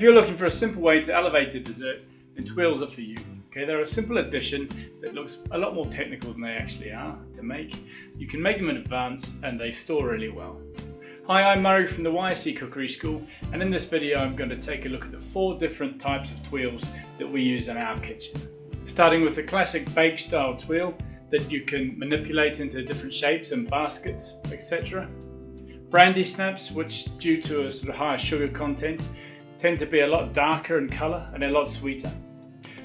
you're looking for a simple way to elevate a dessert, then Tuiles are for you. Okay, they're a simple addition that looks a lot more technical than they actually are to make. You can make them in advance and they store really well. Hi, I'm Murray from the YSC Cookery School, and in this video I'm going to take a look at the 4 different types of tuiles that we use in our kitchen. Starting with the classic bake style tuile that you can manipulate into different shapes and baskets, etc. Brandy Snaps, which due to a sort of higher sugar content tend to be a lot darker in colour and a lot sweeter.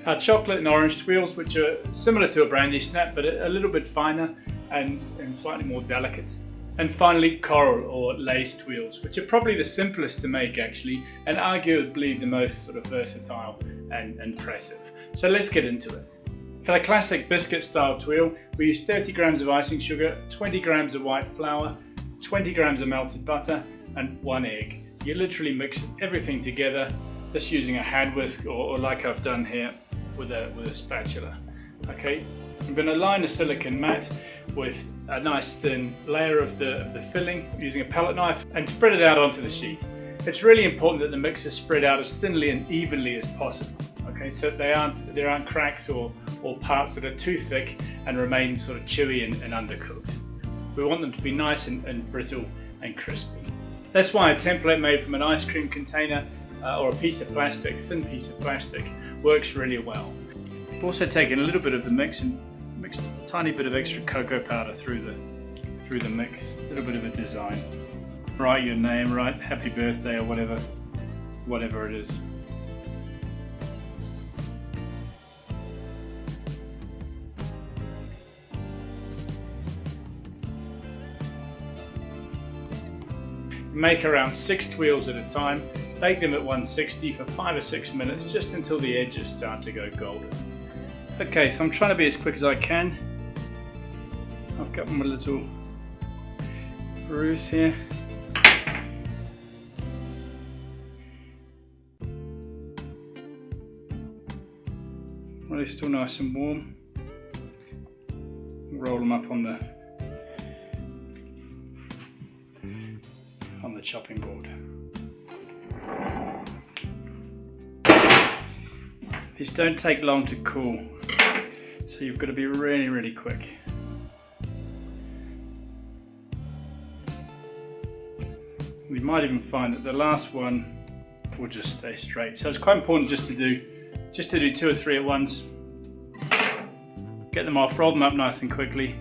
Our chocolate and orange tuiles, which are similar to a Brandy Snap but a little bit finer and slightly more delicate. And finally, coral or lace tuiles, which are probably the simplest to make actually, and arguably the most sort of versatile and impressive. So let's get into it. For the classic biscuit style tuile, we use 30 grams of icing sugar, 20 grams of white flour, 20 grams of melted butter, and 1 egg. You literally mix everything together just using a hand whisk or like I've done here with a spatula. Okay, I'm going to line a silicone mat with a nice thin layer of the filling using a palette knife and spread it out onto the sheet. It's really important that the mix is spread out as thinly and evenly as possible. Okay, so there aren't cracks or parts that are too thick and remain sort of chewy and undercooked. We want them to be nice and brittle and crispy. That's why a template made from an ice cream container or a piece of plastic, thin piece of plastic, works really well. I've also taken a little bit of the mix and mixed a tiny bit of extra cocoa powder through the mix. A little bit of a design. Write your name, write happy birthday or whatever it is. Make around 6 tuiles at a time. Bake them at 160 for 5 or 6 minutes, just until the edges start to go golden. Okay, so I'm trying to be as quick as I can. I've got my little bruise here. Well, they're still nice and warm. Roll them up on the chopping board. These don't take long to cool, so you've got to be really quick. You might even find that the last one will just stay straight. So it's quite important just to do 2 or 3 at once. Get them off, roll them up nice and quickly.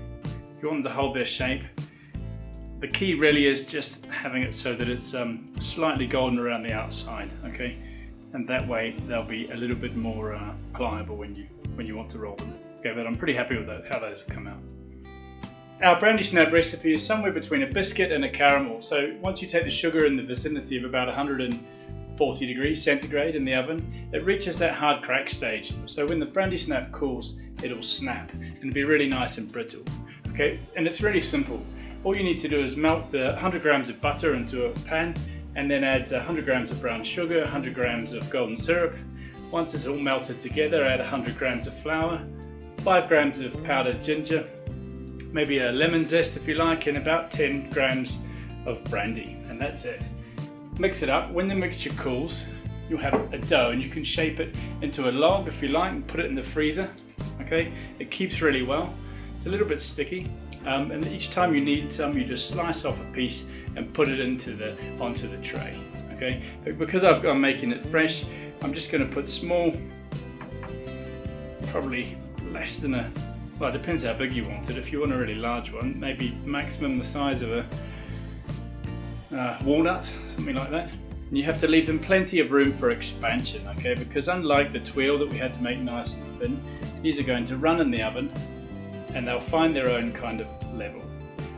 You want them to hold their shape. The key really is just having it so that it's slightly golden around the outside, okay? And that way they'll be a little bit more pliable when you want to roll them. Okay, but I'm pretty happy with how those have come out. Our Brandy Snap recipe is somewhere between a biscuit and a caramel. So once you take the sugar in the vicinity of about 140 degrees centigrade in the oven, it reaches that hard crack stage. So when the Brandy Snap cools, it'll snap and it'll be really nice and brittle. Okay, and it's really simple. All you need to do is melt the 100 grams of butter into a pan and then add 100 grams of brown sugar, 100 grams of golden syrup. Once it's all melted together, add 100 grams of flour, 5 grams of powdered ginger, maybe a lemon zest if you like, and about 10 grams of brandy, and that's it. Mix it up. When the mixture cools, you'll have a dough and you can shape it into a log if you like and put it in the freezer. Okay, it keeps really well. It's a little bit sticky. And each time you need some, you just slice off a piece and put it onto the tray. Okay, but because I'm making it fresh, I'm just going to put small, probably less than well, it depends how big you want it. If you want a really large one, maybe maximum the size of a walnut, something like that. And you have to leave them plenty of room for expansion, okay? Because unlike the tuile that we had to make nice and thin, these are going to run in the oven and they'll find their own kind of level.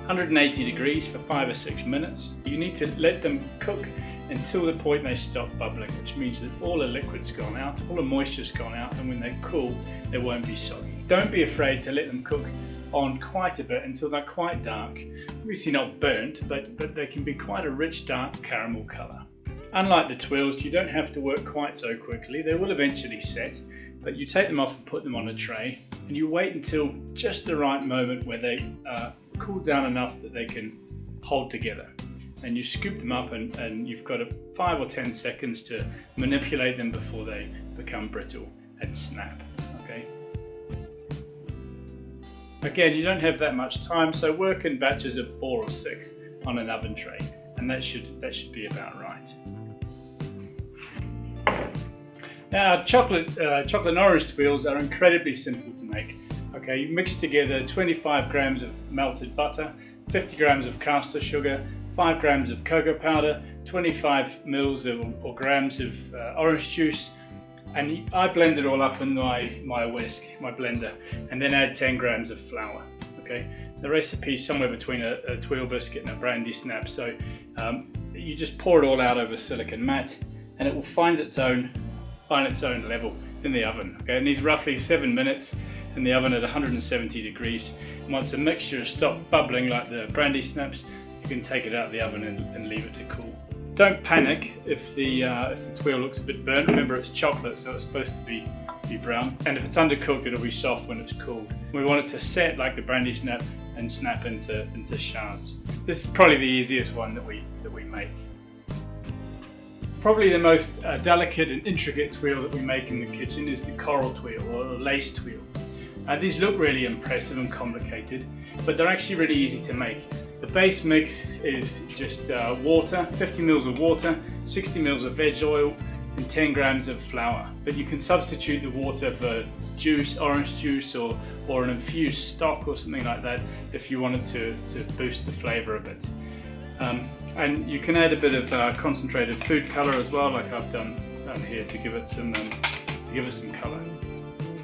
180 degrees for 5 or 6 minutes. You need to let them cook until the point they stop bubbling, which means that all the liquid's gone out, all the moisture's gone out, and when they cool, they won't be soggy. Don't be afraid to let them cook on quite a bit until they're quite dark. Obviously not burnt, but they can be quite a rich dark caramel colour. Unlike the tuiles, you don't have to work quite so quickly. They will eventually set, but you take them off and put them on a tray, and you wait until just the right moment where they cool down enough that they can hold together. and you scoop them up, and you've got 5 or 10 seconds to manipulate them before they become brittle and snap. Okay. Again, you don't have that much time, so work in batches of 4 or 6 on an oven tray, and that should be about right. Now, chocolate and orange tuiles are incredibly simple to make. Okay, you mix together 25 grams of melted butter, 50 grams of caster sugar, 5 grams of cocoa powder, 25 mils or grams of orange juice, and I blend it all up in my whisk, my blender, and then add 10 grams of flour. Okay, the recipe is somewhere between a Tuile biscuit and a Brandy Snaps, so you just pour it all out over a silicone mat, and it will find its own level in the oven. Okay, it needs roughly 7 minutes in the oven at 170 degrees. And once the mixture has stopped bubbling like the Brandy Snaps, you can take it out of the oven and leave it to cool. Don't panic if the tuile looks a bit burnt. Remember, it's chocolate, so it's supposed to be brown. And if it's undercooked, it'll be soft when it's cooled. We want it to set like the Brandy Snap and snap into shards. This is probably the easiest one that we make. Probably the most delicate and intricate tuile that we make in the kitchen is the coral tuile or the lace tuile. These look really impressive and complicated, but they're actually really easy to make. The base mix is just water, 50 mils of water, 60 mils of veg oil, and 10 grams of flour. But you can substitute the water for juice, orange juice, or an infused stock or something like that if you wanted to boost the flavour a bit. And you can add a bit of concentrated food colour as well, like I've done here, to give it some colour.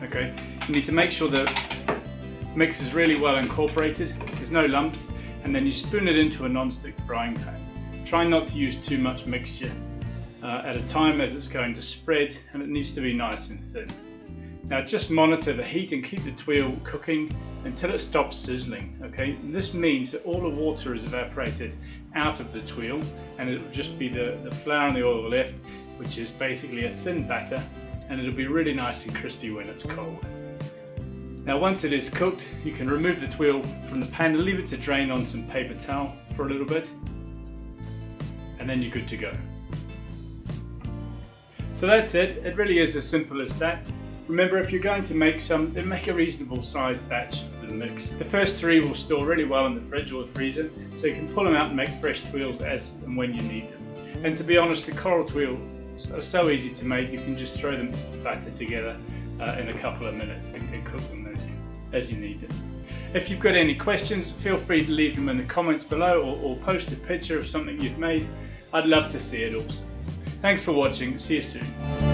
Okay, you need to make sure the mix is really well incorporated. There's no lumps. And then you spoon it into a non-stick frying pan. Try not to use too much mixture at a time, as it's going to spread, and it needs to be nice and thin. Now just monitor the heat and keep the tuile cooking until it stops sizzling. Okay, and this means that all the water is evaporated out of the tuile, and it will just be the flour and the oil left, which is basically a thin batter, and it'll be really nice and crispy when it's cold. Now once it is cooked, you can remove the tuile from the pan and leave it to drain on some paper towel for a little bit, and then you're good to go. So that's it. It really is as simple as that. Remember, if you're going to make some, then make a reasonable sized batch of the mix. The first 3 will store really well in the fridge or the freezer, so you can pull them out and make fresh tuiles as and when you need them. And to be honest, the coral tuiles are so easy to make, you can just throw them batter together in a couple of minutes and cook them as you need them. If you've got any questions, feel free to leave them in the comments below, or post a picture of something you've made. I'd love to see it also. Thanks for watching. See you soon.